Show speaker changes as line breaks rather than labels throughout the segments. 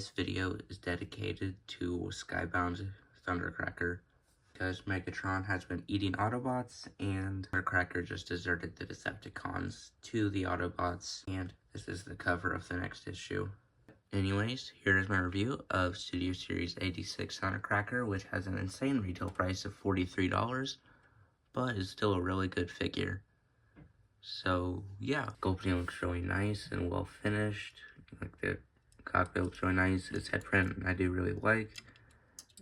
This video is dedicated to Skybound's ThunderCracker because Megatron has been eating Autobots and ThunderCracker just deserted the Decepticons to the Autobots, and this is the cover of the next issue. Anyways, here is my review of Studio Series 86 ThunderCracker, which has an insane retail price of $43, but is still a really good figure. So yeah, sculpting looks really nice and well finished. Like the cockpit looks really nice. His head print I do really like.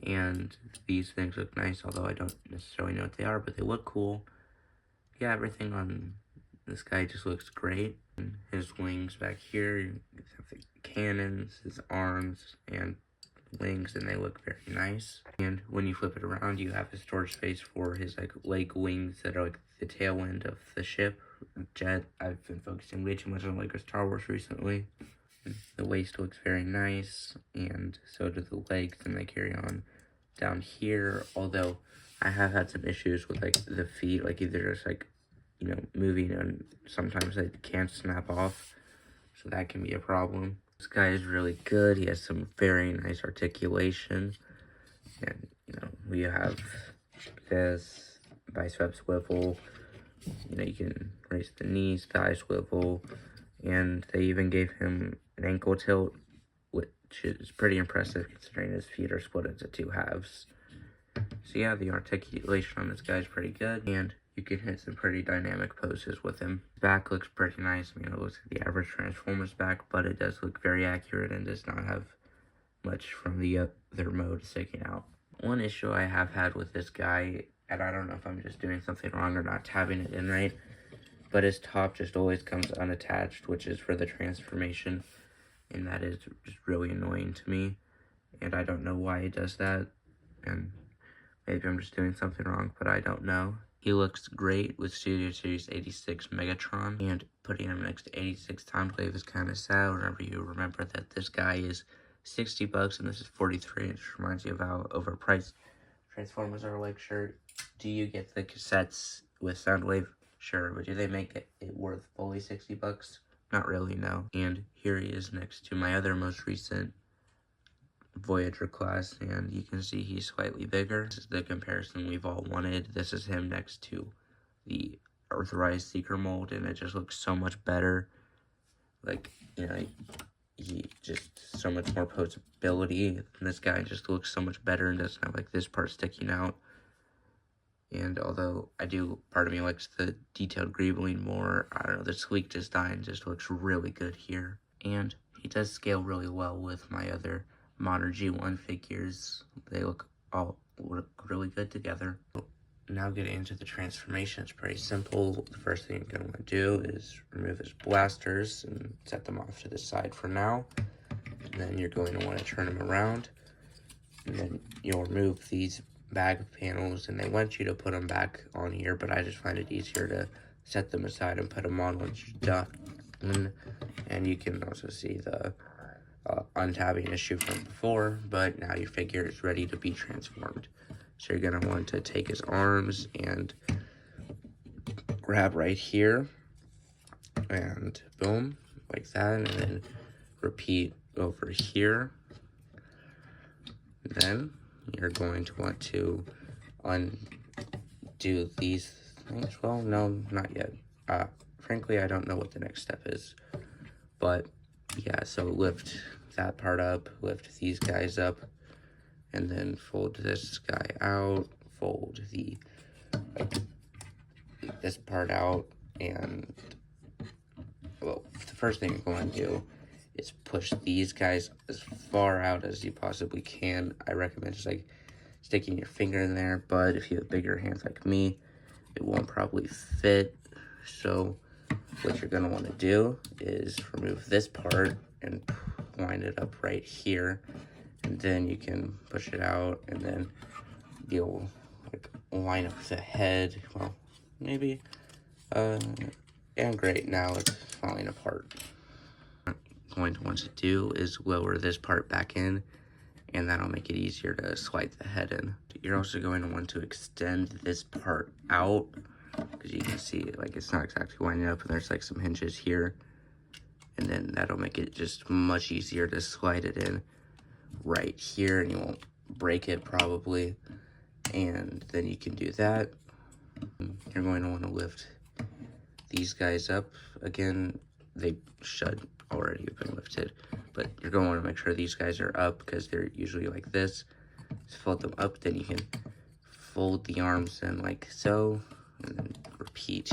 And these things look nice, although I don't necessarily know what they are, but they look cool. Yeah, everything on this guy just looks great. And his wings back here, you have the cannons, his arms, and wings, and they look very nice. And when you flip it around, you have a storage space for his leg wings that are like the tail end of the ship, jet. I've been focusing way too much on Lego Star Wars recently. The waist looks very nice, and so do the legs, and they carry on down here, although I have had some issues with the feet, either just moving, and sometimes they can't snap off, so that can be a problem. This guy is really good. He has some very nice articulation, and we have this bicep swivel. You can raise the knees, thigh swivel, and they even gave him an ankle tilt, which is pretty impressive considering his feet are split into two halves. So yeah, the articulation on this guy is pretty good, and you can hit some pretty dynamic poses with him. His back looks pretty nice. I mean, it looks like the average Transformers back, but it does look very accurate and does not have much from the other mode sticking out. One issue I have had with this guy, and I don't know if I'm just doing something wrong or not tabbing it in right, but his top just always comes unattached, which is for the transformation, and that is just really annoying to me, and I don't know why he does that, and maybe I'm just doing something wrong, but I don't know. He looks great with Studio Series 86 Megatron, and putting him next to 86 Soundwave is kind of sad whenever you remember that this guy is $60 and this is $43, which reminds you of how overpriced Transformers are. Sure, do you get the cassettes with Soundwave? Sure, but do they make it worth fully $60? Not really, no. And here he is next to my other most recent Voyager class, and you can see he's slightly bigger. This is the comparison we've all wanted. This is him next to the Earthrise Seeker mold, and it just looks so much better. He just so much more posability. And this guy just looks so much better and doesn't have this part sticking out. And although part of me likes the detailed greebling more, I don't know, the sleek design just looks really good here. And he does scale really well with my other Modern G1 figures. They all look really good together. Now getting into the transformation, it's pretty simple. The first thing you're going to want to do is remove his blasters and set them off to the side for now. And then you're going to want to turn them around. And then you'll remove these bag panels, and they want you to put them back on here, but I just find it easier to set them aside and put them on once you're done. And you can also see the untabbing issue from before, but now your figure is ready to be transformed. So you're going to want to take his arms and grab right here, and boom, like that, and then repeat over here. Then you're going to want to undo these things. Well, no, not yet. Frankly, I don't know what the next step is. But, yeah, so lift that part up, lift these guys up, and then fold this guy out, fold this part out, and, well, the first thing you're going to do is push these guys as far out as you possibly can. I recommend just sticking your finger in there, but if you have bigger hands like me, it won't probably fit. So what you're gonna want to do is remove this part and line it up right here, and then you can push it out, and then you'll line up the head. Well, maybe, and great, now it's falling apart. Going to want to do is lower this part back in, and that'll make it easier to slide the head in. You're also going to want to extend this part out, because you can see it's not exactly lining up, and there's some hinges here, and then that'll make it just much easier to slide it in. right here, and you won't break it probably. And then you can do that. You're going to want to lift these guys up. Again, they should already have been lifted, but you're going to want to make sure these guys are up because they're usually like this. Just fold them up, then you can fold the arms in like so, and then repeat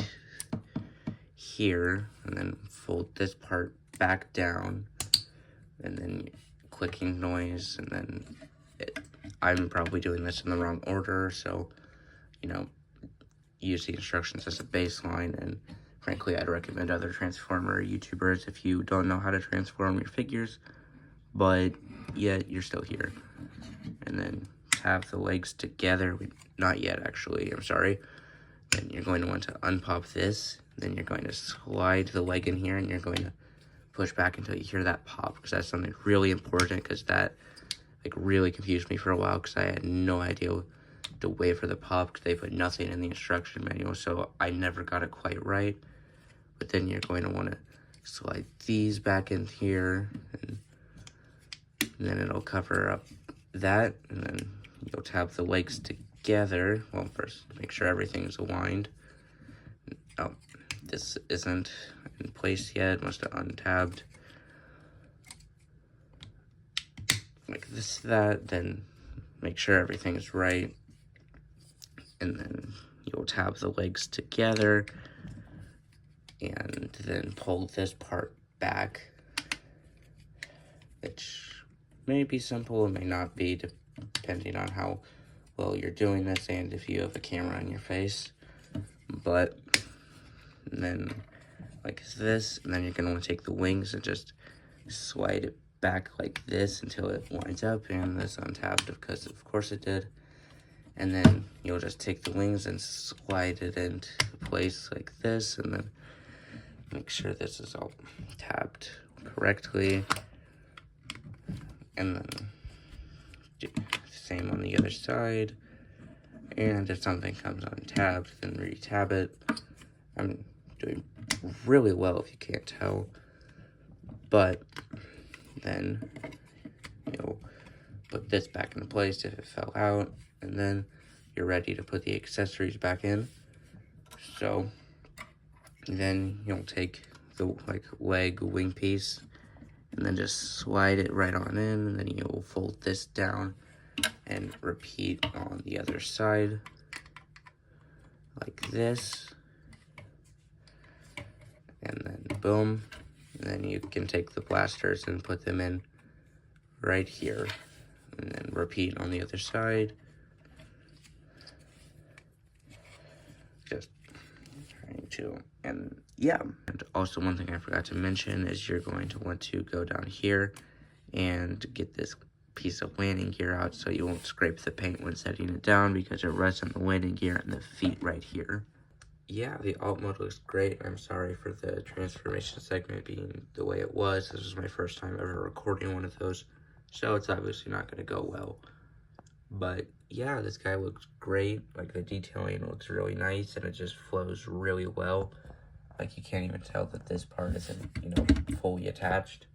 here, and then fold this part back down, and then clicking noise, and then I'm probably doing this in the wrong order, so, you know, use the instructions as a baseline, and frankly, I'd recommend other Transformer YouTubers if you don't know how to transform your figures, but yet you're still here. And then have the legs together. Not yet, actually, I'm sorry. Then you're going to want to unpop this, then you're going to slide the leg in here, and you're going to push back until you hear that pop, because that's something really important, because that like really confused me for a while, because I had no idea to wait for the pop, because they put nothing in the instruction manual, so I never got it quite right. But then you're going to want to slide these back in here, and then it'll cover up that, and then you'll tap the legs together. Well, first, make sure everything's aligned. Oh, this isn't in place yet, must have untabbed. Like this, that, then make sure everything is right. And then you'll tab the legs together, and then pull this part back, which may be simple, it may not be, depending on how well you're doing this and if you have a camera on your face. But then like this, and then you're going to want to take the wings and just slide it back like this until it lines up, and this untabbed because of course it did. And then you'll just take the wings and slide it into place like this, and then make sure this is all tabbed correctly. And then do the same on the other side. And if something comes untabbed, then re-tab it. I'm doing really well if you can't tell. But then you'll put this back into place if it fell out, and then you're ready to put the accessories back in. So then you'll take the leg wing piece and then just slide it right on in, and then you'll fold this down and repeat on the other side like this, and then boom. And then you can take the blasters and put them in right here, and then repeat on the other side. Just trying to, and yeah. And also one thing I forgot to mention is you're going to want to go down here and get this piece of landing gear out so you won't scrape the paint when setting it down, because it rests on the landing gear and the feet right here. Yeah, the alt mode looks great. I'm sorry for the transformation segment being the way it was. This was my first time ever recording one of those, so it's obviously not going to go well. But yeah, this guy looks great. Like the detailing looks really nice, and it just flows really well. Like you can't even tell that this part isn't, you know, fully attached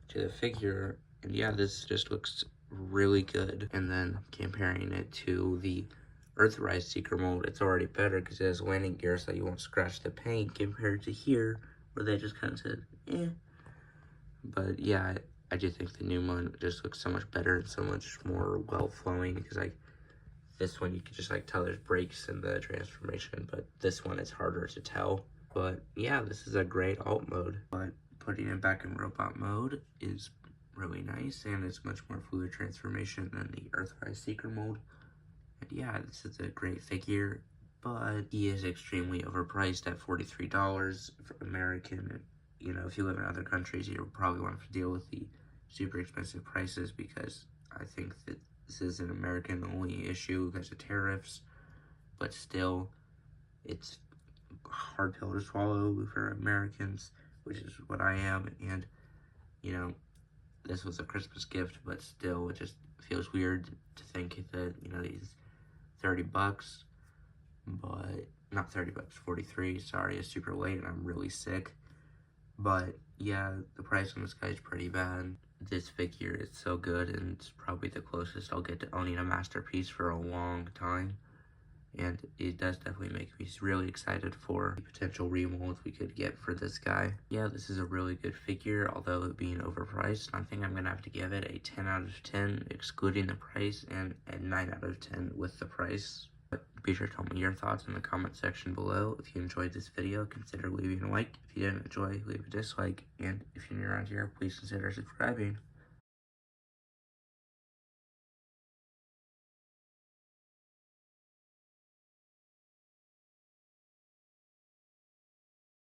to the figure. And yeah, this just looks really good. And then comparing it to the Earthrise Seeker mold, it's already better because it has landing gear so you won't scratch the paint, compared to here where they just kind of said, eh. But yeah, I do think the new one just looks so much better and so much more well-flowing, because like this one you can just like tell there's breaks in the transformation, but this one it's harder to tell. But yeah, this is a great alt mode, but putting it back in robot mode is really nice, and it's much more fluid transformation than the Earthrise Seeker mold. And yeah, this is a great figure, but he is extremely overpriced at $43 for American. You know, if you live in other countries, you'll probably want to deal with the super expensive prices, because I think that this is an American only issue because of tariffs, but still, it's a hard pill to swallow for Americans, which is what I am. And, you know, this was a Christmas gift, but still, it just feels weird to think that, you know, these 30 bucks, but not 30 bucks, 43, sorry, it's super late and I'm really sick. But yeah, the price on this guy is pretty bad. this figure is so good, and it's probably the closest I'll get to owning a masterpiece for a long time. And it does definitely make me really excited for the potential remolds we could get for this guy. Yeah, this is a really good figure, although it being overpriced. I think I'm going to have to give it a 10 out of 10, excluding the price, and a 9 out of 10 with the price. But be sure to tell me your thoughts in the comment section below. If you enjoyed this video, consider leaving a like. If you didn't enjoy, leave a dislike. And if you're new around here, please consider subscribing.